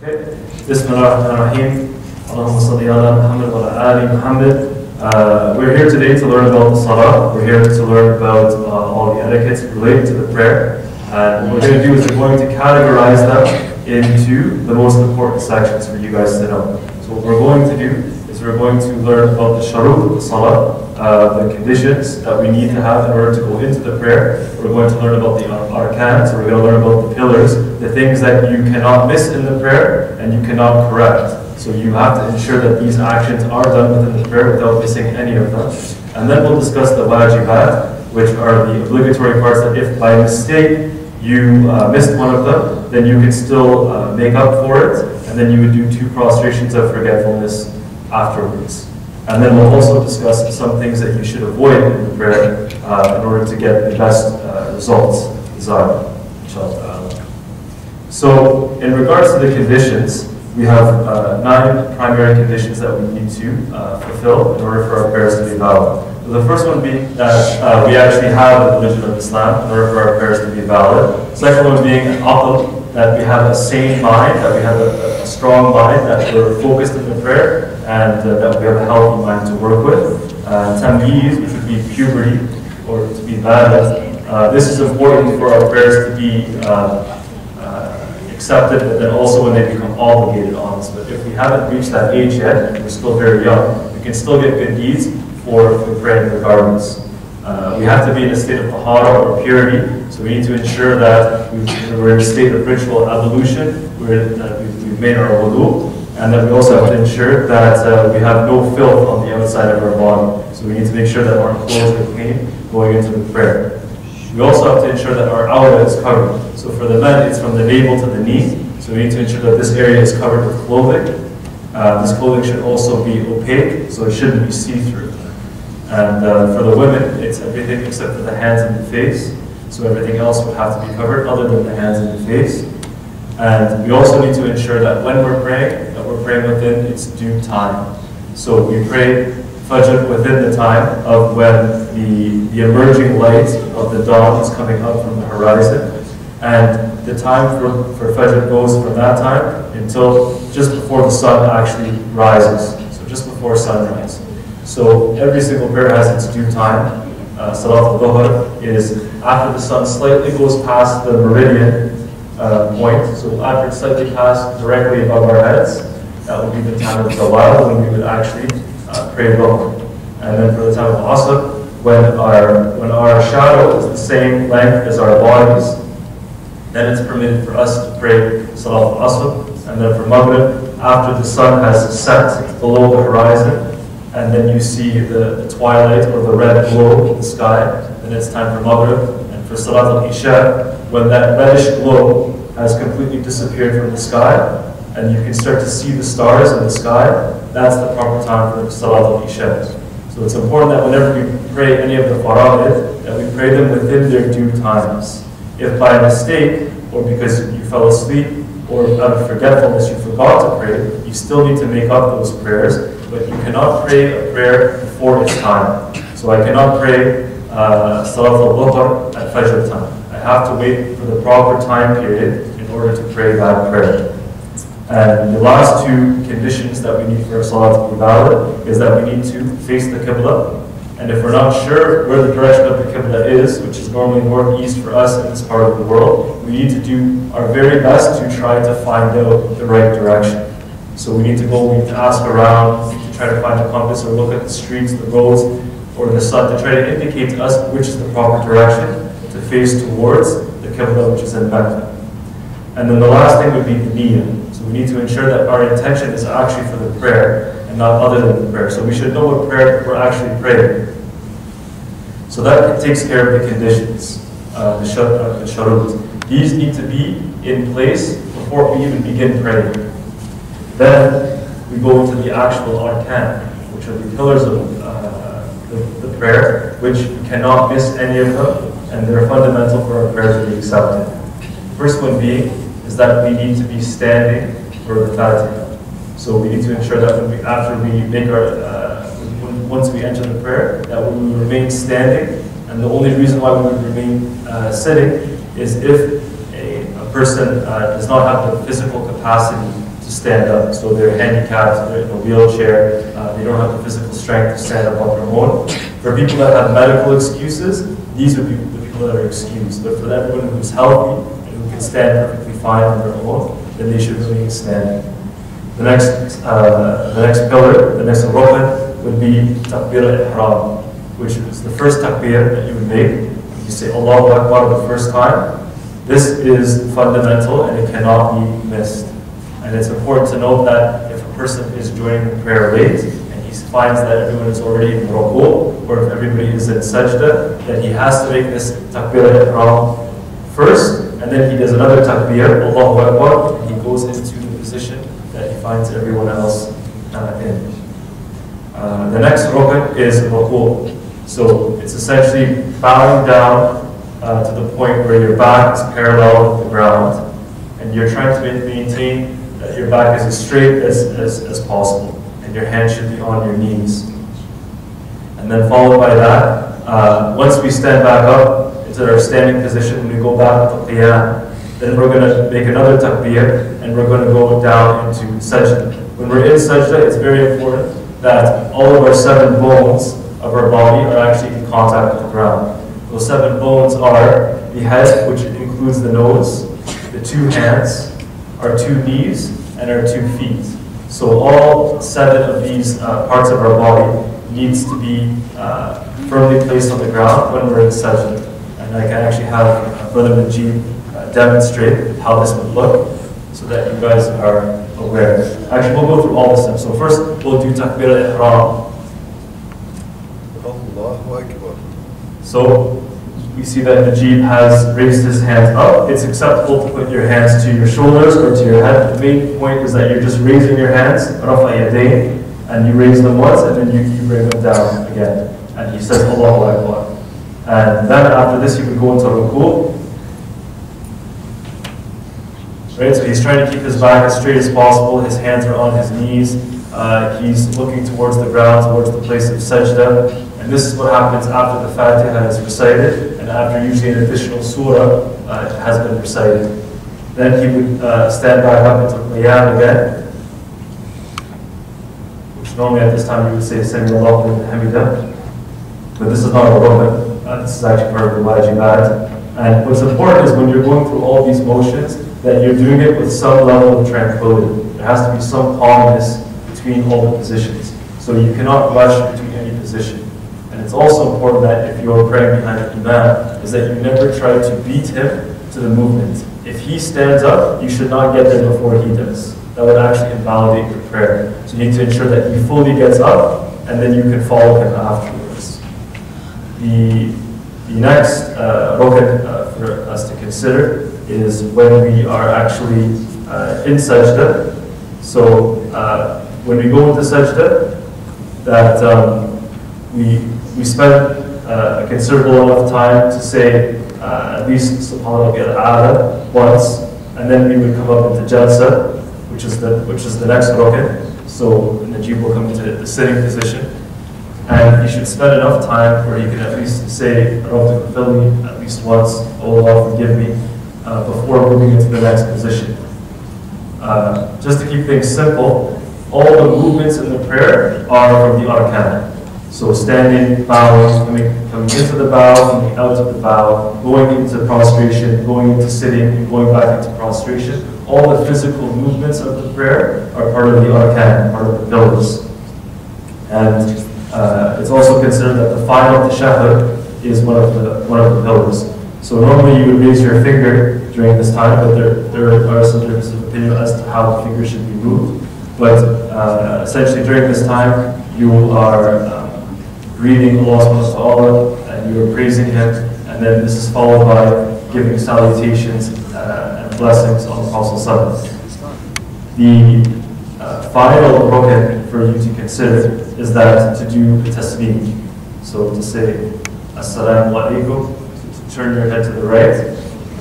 Okay. Bismillahirrahmanirrahim. Allahumma salli ala Muhammad wa ala ali Muhammad. We're here today to learn about the Salah. We're here to learn about all the etiquettes related to the prayer. And what we're going to do is we're going to categorize them into the most important sections for you guys to know. So what we're going to do is we're going to learn about the sharut of the Salah, the conditions that we need to have in order to go into the prayer. We're going to learn about the arkan, so we're going to learn about the pillars, the things that you cannot miss in the prayer and you cannot correct. So you have to ensure that these actions are done within the prayer without missing any of them. And then we'll discuss the wajibat, which are the obligatory parts that if by mistake you missed one of them, then you can still make up for it, and then you would do 2 prostrations of forgetfulness afterwards. And then we'll also discuss some things that you should avoid in the prayer in order to get the best results desired, inshallah. So in regards to the conditions, we have 9 primary conditions that we need to fulfill in order for our prayers to be valid. So the first one being that we actually have the religion of Islam in order for our prayers to be valid. Second one being aql, that we have a sane mind, that we have a strong mind, that we're focused in the prayer, and that we have a healthy mind to work with. Tamyiz, which would be puberty, or to be balagh. This is important for our prayers to be accepted, but then also when they become obligated on us. But if we haven't reached that age yet, we're still very young, we can still get good deeds for praying regardless. We have to be in a state of tahara or purity, so we need to ensure that we're in a state of ritual ablution, that we've made our wudu, and that we also have to ensure that we have no filth on the outside of our body. So we need to make sure that our clothes are clean going into the prayer. We also have to ensure that our awrah is covered. So for the men, it's from the navel to the knee, so we need to ensure that this area is covered with clothing. This clothing should also be opaque, so it shouldn't be see-through. And for the women, it's everything except for the hands and the face. So everything else would have to be covered other than the hands and the face. And we also need to ensure that when we're praying, that we're praying within its due time. So we pray Fajr within the time of when the emerging light of the dawn is coming up from the horizon. And the time for Fajr goes from that time until just before the sun actually rises. So just before sunrise. So every single prayer has its due time. Salat al-Dhuhr is after the sun slightly goes past the meridian point. So after it's slightly passed directly above our heads, that would be the time of Zawal when we would actually pray Dhuhr. And then for the time of Asr, when our shadow is the same length as our bodies, then it's permitted for us to pray Salat al-Asr. And then for Maghrib, after the sun has set below the horizon, and then you see the twilight or the red glow in the sky, then it's time for Maghrib. And for Salat al-Isha, when that reddish glow has completely disappeared from the sky, and you can start to see the stars in the sky, that's the proper time for Salat al-Isha. So it's important that whenever we pray any of the fara'id, that we pray them within their due times. If by mistake, or because you fell asleep, or out of forgetfulness you forgot to pray, you still need to make up those prayers, but you cannot pray a prayer before its time. So I cannot pray Salat al-Dhuhr at Fajr time. I have to wait for the proper time period in order to pray that prayer. And the last 2 conditions that we need for our Salat to be valid is that we need to face the Qibla. And if we're not sure where the direction of the Qibla is, which is normally northeast for us in this part of the world, we need to do our very best to try to find out the right direction. So we need to ask around, to try to find a compass, or look at the streets, the roads, or the sun, to try to indicate to us which is the proper direction to face towards the Qibla, which is in Mecca. And then the last thing would be the niyyah. So we need to ensure that our intention is actually for the prayer and not other than the prayer. So we should know what prayer we're actually praying. So that takes care of the conditions, the sharut. These need to be in place before we even begin praying. Then we go into the actual arkan, which are the pillars of the prayer, which we cannot miss any of them, and they're fundamental for our prayer to be accepted. The first one being is that we need to be standing for the Fatiha. So we need to ensure that after we make once we enter the prayer, that we will remain standing. And the only reason why we would remain sitting is if a person does not have the physical capacity to stand up. So they're handicapped, they're in a wheelchair, they don't have the physical strength to stand up on their own. For people that have medical excuses, these would be the people that are excused. But for everyone who's healthy and who can stand perfectly fine on their own, then they should remain standing. The next pillar, the next rukn, would be takbir al-ihram, which is the first takbir that you would make. You say Allahu Akbar the first time. This is fundamental and it cannot be missed. And it's important to note that if a person is joining the prayer late and he finds that everyone is already in ruku, or if everybody is in sajda, then he has to make this takbir al-ihram first, and then he does another takbir, Allahu Akbar, and he goes into the position that he finds everyone else in. The next rukn is ruku. So it's essentially bowing down to the point where your back is parallel with the ground, and you're trying to maintain that your back is as straight as possible, and your hands should be on your knees. And then followed by that, once we stand back up into our standing position, we go back to qiyam. Then we're going to make another takbir, and we're going to go down into sajda. When we're in sajda, it's very important that all of our 7 bones of our body are actually in contact with the ground. Those 7 bones are the head, which includes the nose, the 2 hands, our 2 knees, and our 2 feet. So all 7 of these parts of our body needs to be firmly placed on the ground when we're in sajda. And I can actually have Brother Najib demonstrate how this would look so that you guys are aware. Actually, we'll go through all the steps. So first, we'll do takbir al-ihram. So we see that Najib has raised his hands up. It's acceptable to put your hands to your shoulders or to your head. The main point is that you're just raising your hands, rafa yadayn, and you raise them once and then you bring them down again. And he says Allahu Akbar. And then after this you would go into ruku. Right, so he's trying to keep his back as straight as possible. His hands are on his knees. He's looking towards the ground, towards the place of sajda. And this is what happens after the Fatiha is recited, and after usually an additional surah has been recited. Then he would stand back up into qiyam again, which normally at this time you would say Sami Allahu liman hamidah. But this is not a rukn. This is actually part of the wajibat. And what's important is when you're going through all these motions, that you're doing it with some level of tranquility. There has to be some calmness between all the positions. So you cannot rush between any position. And it's also important that if you're praying behind an imam, is that you never try to beat him to the movement. If he stands up, you should not get there before he does. That would actually invalidate your prayer. So you need to ensure that he fully gets up, and then you can follow him afterwards. The next rukn for us to consider is when we are actually in sajda. So when we go into sajda, that we spend a considerable amount of time to say at least subhanallah al-a'la once, and then we would come up into jalsa, which is the next rukn. So Najib will come into the sitting position, and he should spend enough time where he can at least say Rabbi ghfirli at least once, oh Allah forgive me, before moving into the next position. Just to keep things simple, all the movements in the prayer are from the arkan. So standing, bowing, coming into the bow, coming out of the bow, going into prostration, going into sitting, and going back into prostration. All the physical movements of the prayer are part of the arkan, part of the pillars. And it's also considered that the final tashahhud is one of the pillars. So normally you would raise your finger during this time, but there are some differences of opinion as to how the finger should be moved. But essentially during this time, you are greeting Allah subhanahu wa ta'ala, and you are praising Him, and then this is followed by giving salutations and blessings on the Prophet sallallahu alaihi wasallam. The final rukn for you to consider is that to do the tasbih. So to say Assalamu alaikum, to turn your head to the right,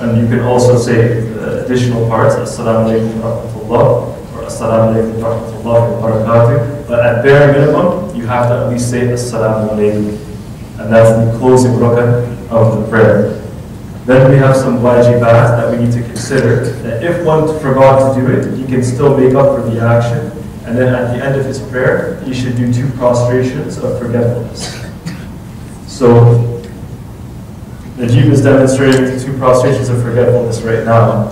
and you can also say the additional parts, Assalamu alaikum wa rahmatullah, or Assalamu alaikum wa rahmatullahi wa barakatuh. But at bare minimum, you have to at least say Assalamu alaikum. And that's the closing rukn of the prayer. Then we have some wajibat that we need to consider, that if one forgot to do it, he can still make up for the action. And then at the end of his prayer, he should do 2 prostrations of forgetfulness. So, Najib is demonstrating the 2 prostrations of forgetfulness right now,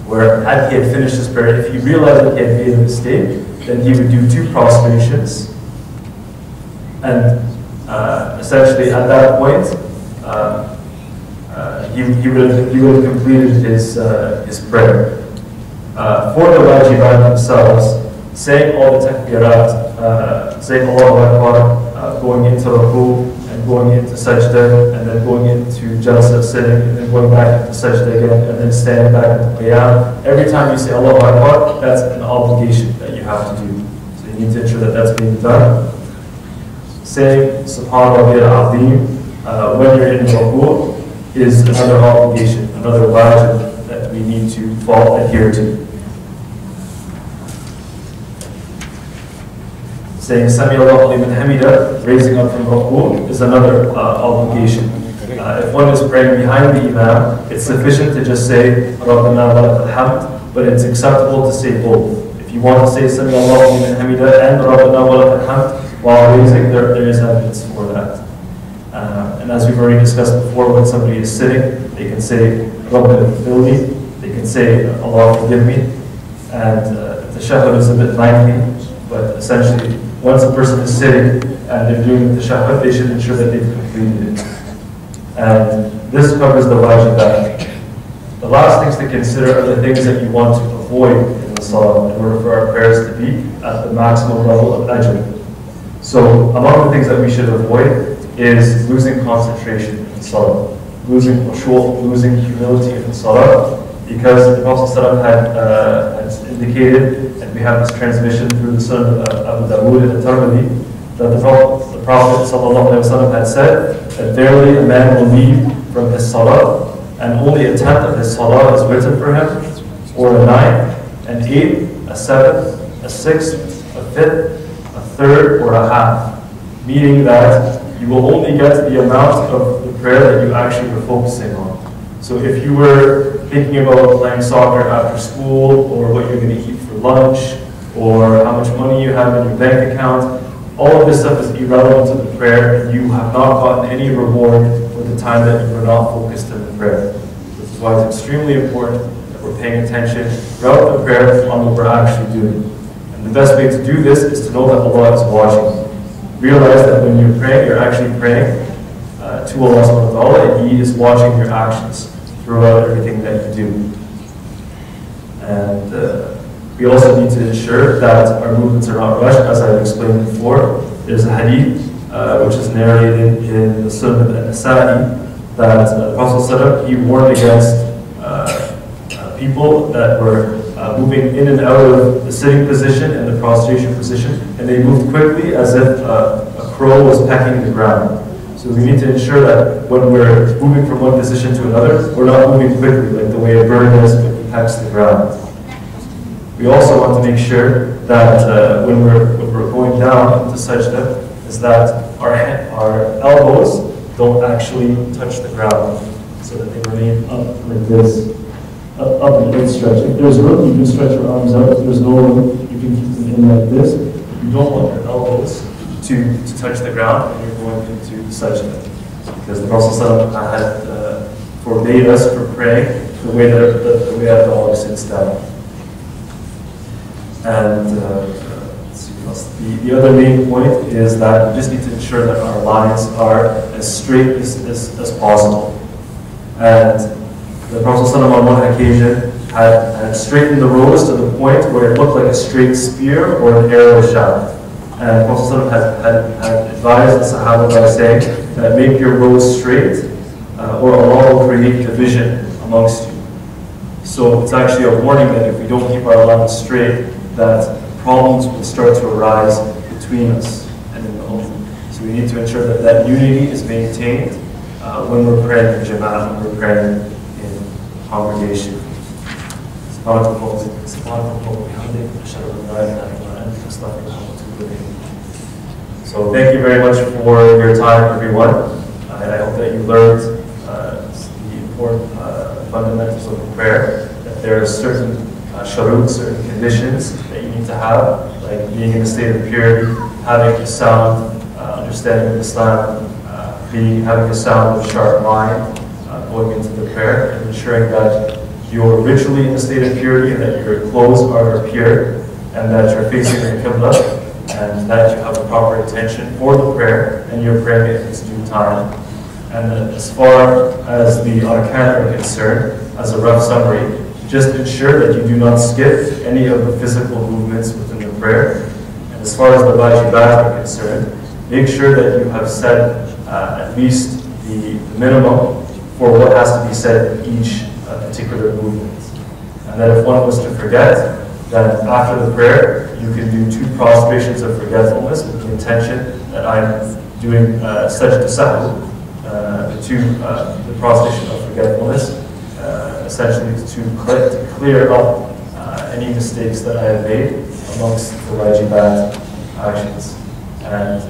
where had he had finished his prayer, if he realized that he had made a mistake, then he would do 2 prostrations. And essentially at that point, he would have completed his prayer. For the wajibat themselves, saying all the takbirat, saying Allahu Akbar, going into ruku and going into sajda, and then going into jalsa sitting, and then going back into sajda again, and then standing back into qiyam. Every time you say Allahu Akbar, that's an obligation that you have to do. So you need to ensure that that's being done. Saying Subhanallah al-Azim when you're in ruku is another obligation, another wajib that we need to adhere to. Saying Sami Allahu liman hamida, raising up from ruku, is another obligation. If one is praying behind the imam, it's sufficient to just say Rabbana wa lakal hamd, but it's acceptable to say both. If you want to say Sami Allahu liman hamida and Rabbana wa lakal hamd while raising, there is evidence for that. And as we've already discussed before, when somebody is sitting, they can say Rabbana ighfirli, they can say Allah forgive me, and the tashahhud is a bit lengthy, but essentially once a person is sitting and they're doing the tashahhud, they should ensure that they've completed it. And this covers the wajibat. The last things to consider are the things that you want to avoid in the salah in order for our prayers to be at the maximum level of ajr. So among the things that we should avoid is losing concentration in the salah, losing khushu', losing humility in the salah, because the Prophet ﷺ had indicated, and we have this transmission through the Sunan of Abu Dawood and Tirmidhi, that the Prophet ﷺ had said that verily a man will leave from his salah, and only a tenth of his salah is written for him, or a ninth, an eighth, a seventh, a sixth, a fifth, a third, or a half. Meaning that you will only get the amount of the prayer that you actually were focusing on. So if you were thinking about playing soccer after school, or what you're going to eat for lunch, or how much money you have in your bank account, all of this stuff is irrelevant to the prayer, and you have not gotten any reward for the time that you were not focused in the prayer. This is why it's extremely important that we're paying attention throughout the prayer on what we're actually doing. And the best way to do this is to know that Allah is watching. Realize that when you're praying, you're actually praying to Allah subhanahu wa ta'ala, and He is watching your actions throughout everything that you do. And we also need to ensure that our movements are not rushed, as I explained before. There's a hadith which is narrated in the Sunan of Nasa'i that the Prophet ﷺ, he warned against people that were moving in and out of the sitting position and the prostration position, and they moved quickly as if a crow was pecking the ground. So we need to ensure that when we're moving from one position to another, we're not moving quickly like the way a bird does when he pecks the ground. We also want to make sure that when we're going down into sajda, is that our elbows don't actually touch the ground, so that they remain up like this, up and in stretch. If there's room, you can stretch your arms out. If there's no room, you can keep them in like this. You don't want your elbows to touch the ground when you're going into sajda, because the Prophet ﷺ had forbade us from praying the way that a dog sits down. And let's see what else. The other main point is that we just need to ensure that our lines are as straight as possible. And the Prophet ﷺ on one occasion had straightened the rows to the point where it looked like a straight spear or an arrow shaft. And the Prophet ﷺ had advised the Sahaba by saying that make your rows straight, or Allah will create division amongst you. So it's actually a warning that if we don't keep our lines straight, that problems will start to arise between us and in the ummah. So we need to ensure that that unity is maintained when we're praying in jama'ah, when we're praying in congregation. So thank you very much for your time, everyone. I hope that you learned the importance fundamentals of the prayer, that there are certain sharut, certain conditions that you need to have, like being in a state of purity, having a sound understanding of Islam, having a sound and sharp mind going into the prayer, and ensuring that you're ritually in a state of purity and that your clothes are pure and that you're facing the Qibla and that you have a proper intention for the prayer and you're praying at its due time. And as far as the arkan are concerned, as a rough summary, just ensure that you do not skip any of the physical movements within the prayer. And as far as the wajibat are concerned, make sure that you have said at least the minimum for what has to be said in each particular movement. And then if one was to forget, then after the prayer, you can do 2 prostrations of forgetfulness with the intention that I'm doing sajda sahw, the prostration of forgetfulness, essentially to clear up any mistakes that I have made amongst the wajibat actions. And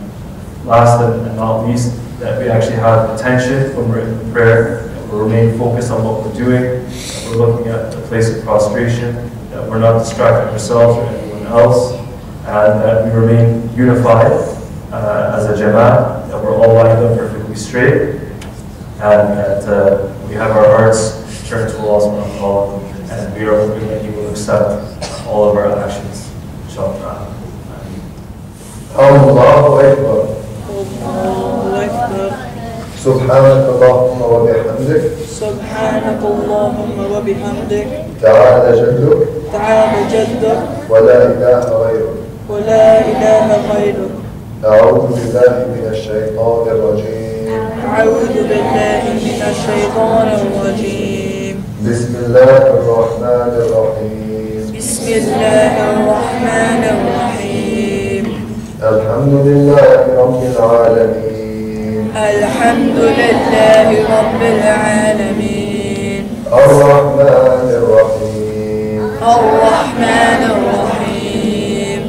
last and not least, that we actually have attention when we're in the prayer, that we remain focused on what we're doing, that we're looking at the place of prostration, that we're not distracting ourselves or anyone else, and that we remain unified as a jama'ah, that we're all lined up perfectly straight, and that we have our hearts turned to Allah subhanahu wa ta'ala, and we are hoping that He will accept all of our actions. Inshallah. Allahu Akbar. سبحانك اللهم وبحمدك سبحانك اللهم وبحمدك تعالى جدك تعالى جدك ولا إله غيرك ولا إله غيرك أعوذ بالله من الشيطان الرجيم أعوذ بالله من الشيطان الرجيم بسم الله الرحمن الرحيم بسم الله الرحمن الرحيم الحمد لله رب العالمين الحمد لله رب العالمين الرحمن الرحيم الرحمن الرحيم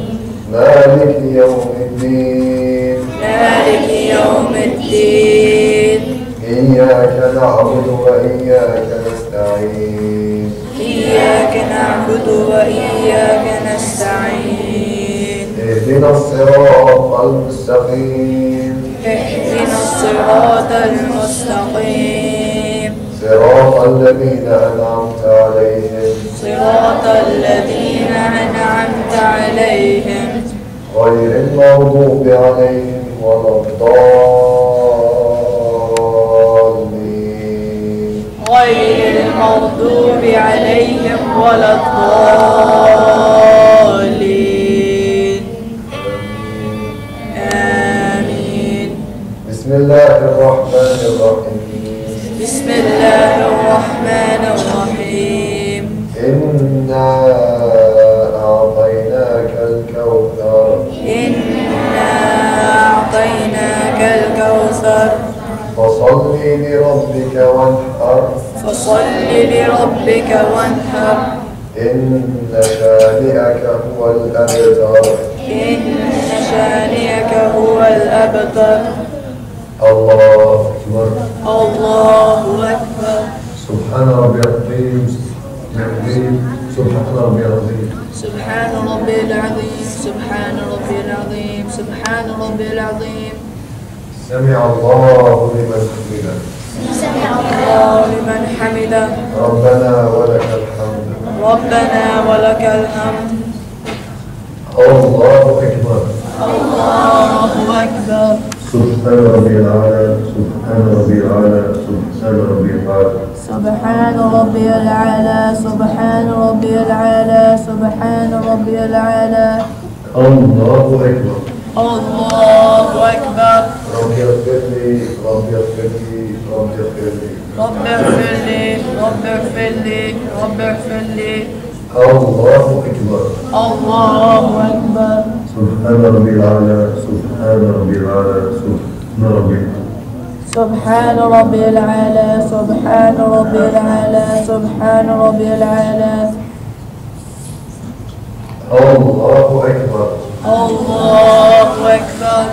مالك يوم الدين مالك يوم الدين إياك نعبد وإياك نستعين إياك نعبد وإياك نستعين اهدنا الصراط المستقيم اهدنا الصراط المستقيم صراط الذين أنعمت عليهم صراط الذين أنعمت عليهم غير المغضوب عليهم ولا الضالين غير المغضوب عليهم ولا الضالين آمين بسم الله الرحمن الرحيم بسم الله الرحمن الرحيم إنا أعطيناك الكوثر إنا أعطيناك الكوثر فصل لربك وانحر فصل لربك وانحر إن شانئك هو الأبتر إن شانئك هو الأبتر الله أكبر الله أكبر سبحان ربي العظيم سبحان ربي العظيم سبحان ربي العظيم سبحان ربي العظيم سبحان ربي العظيم سمع الله لمن حمده سمع الله لمن حمده ربنا ولك الحمد ربنا ولك الحمد الله أكبر الله أكبر سبحان ربي الأعلى سبحان ربي الأعلى سبحان ربي الأعلى سبحان ربي العالى سبحان ربي العالى سبحان ربي العالى الله أكبر الله أكبر ربي اغفر لي ربي اغفر لي ربي اغفر لي رب اغفر لي رب اغفر لي رب اغفر لي الله أكبر الله أكبر سبحان ربي الأعلى سبحان ربي الأعلى سبحان ربي الأعلى سبحان ربي العالى سبحان ربي العالى سبحان ربي العالى الله أكبر الله أكبر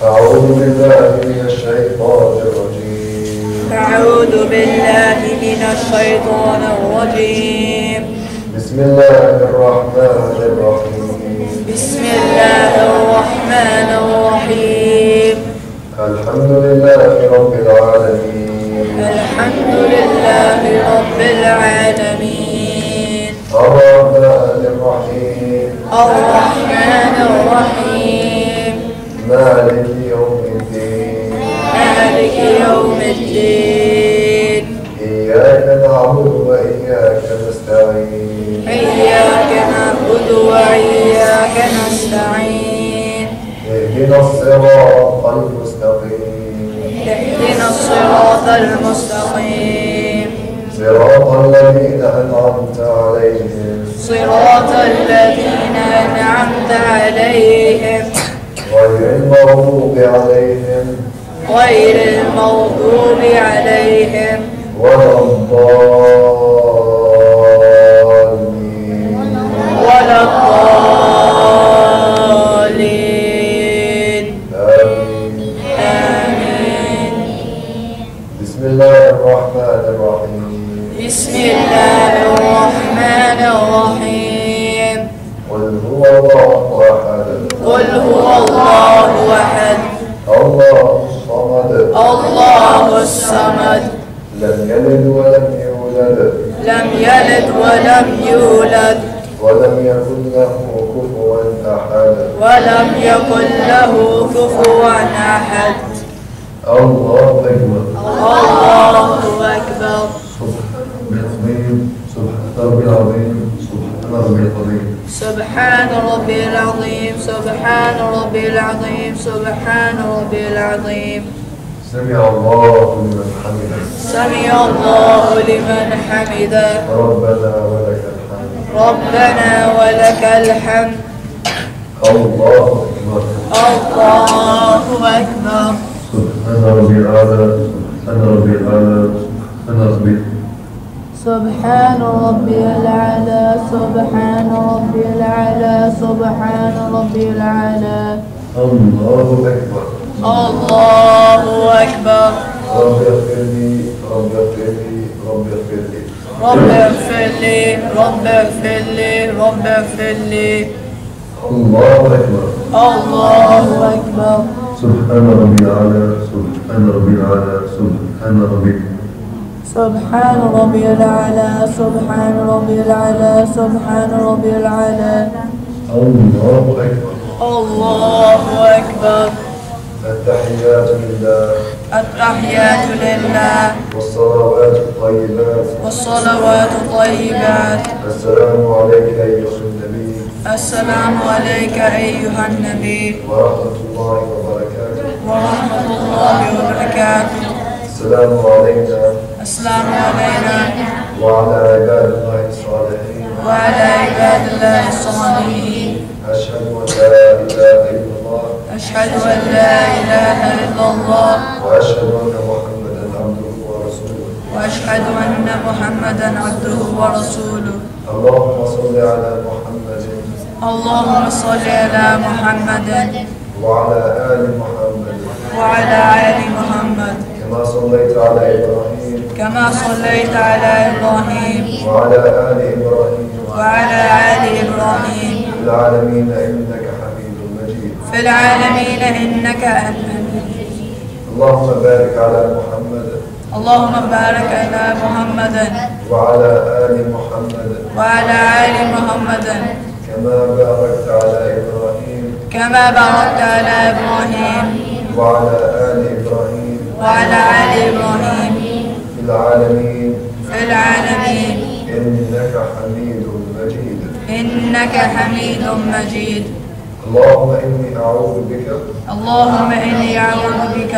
أعوذ بالله من الشيطان الرجيم أعوذ بالله من الشيطان الرجيم. بسم الله الرحمن الرحيم. بسم الله الرحمن الرحيم. الحمد لله رب العالمين. الحمد لله رب العالمين. الرحمن الرحيم. الرحمن الرحيم. مالك يوم الدين. مالك يوم الدين. إياك نعبد وإياك نستعين. إياك نعبد وإياك نستعين. اهدنا الصراط المستقيم. اهدنا الصراط المستقيم. صراط الذين أنعمت عليهم. صراط الذين أنعمت عليهم غير المغضوب عليهم غير المغضوب عليهم ولا الضالين. ولا الضالين. آمين. آمين. بسم الله الرحمن الرحيم. بسم الله الرحمن الرحيم. قل هو الله أحد. قل هو الله أحد. الله الصمد. الله الصمد. لم يلد ولم يولد. لم يلد ولم يولد. ولم يكن له كفوا أحد. ولم يكن له كفوا أحد. الله أكبر. الله أكبر. سبحان ربي العظيم. سبحان ربي العظيم. سبحان ربي العظيم. سبحان ربي العظيم. سبحان ربي العظيم. سمع الله لمن حمده. سمع الله لمن حمده. ربنا ولك الحمد. ربنا ولك الحمد. الله أكبر. الله أكبر. سبحان ربي الأعلى. سبحان ربي الأعلى. سبحان ربي. سبحان ربي الأعلى. سبحان ربي الأعلى. سبحان ربي الأعلى. الله أكبر. الله أكبر. رب اغفر لي. رب اغفر لي. رب اغفر لي. رب اغفر لي. رب اغفر لي. رب اغفر لي. الله أكبر. الله أكبر. سبحان ربي الأعلى. سبحان ربي الأعلى. سبحان ربي. سبحان ربي الأعلى. سبحان ربي الأعلى. سبحان ربي الأعلى. الله أكبر. الله أكبر. التحيات لله. التحيات لله. والصلوات الطيبات. والصلوات الطيبات. السلام عليك أيها النبي. السلام عليك أيها النبي ورحمة الله وبركاته. ورحمة الله وبركاته. السلام علينا السلام علينا وعلى عباد الله الصالحين. وعلى عباد الله الصالحين. أشهد أن لا إله إلا الله. أشهد أن لا إله إلا الله. وأشهد أن محمدا عبده ورسوله. وأشهد أن محمدا عبده ورسوله. اللهم صل على محمد اللهم صل على محمد وعلى آل محمد وعلى آل محمد كما صليت على إبراهيم كما صليت على إبراهيم وعلى آل إبراهيم وعلى آل إبراهيم في العالمين إنك حميد مجيد. في العالمين إنك حميد. اللهم بارك على محمد اللهم بارك على محمد وعلى آل محمد وعلى آل محمد كما باركت على إبراهيم كما باركت على إبراهيم وعلى آل إبراهيم وعلى آل إبراهيم في العالمين في العالمين إنك حميد مجيد. إنك حميد مجيد. اللهم إني أعوذ بك اللهم إني أعوذ بك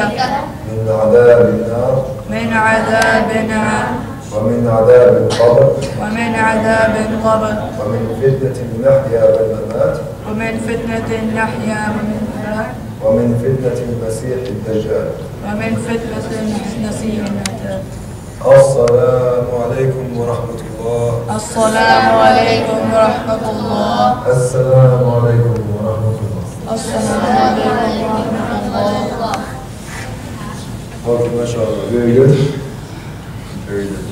من عذاب النار من عذاب النار ومن عذاب القبر ومن عذاب القبر ومن فتنة المحيا والممات ومن فتنة النحيا ومن فتنة المسيح الدجال. ومن فتنة المسيح الدجال. السلام عليكم ورحمة الله. السلام عليكم ورحمة الله. السلام عليكم ورحمة الله. السلام عليكم ورحمة الله. Okay, mashallah. Very good. Very good.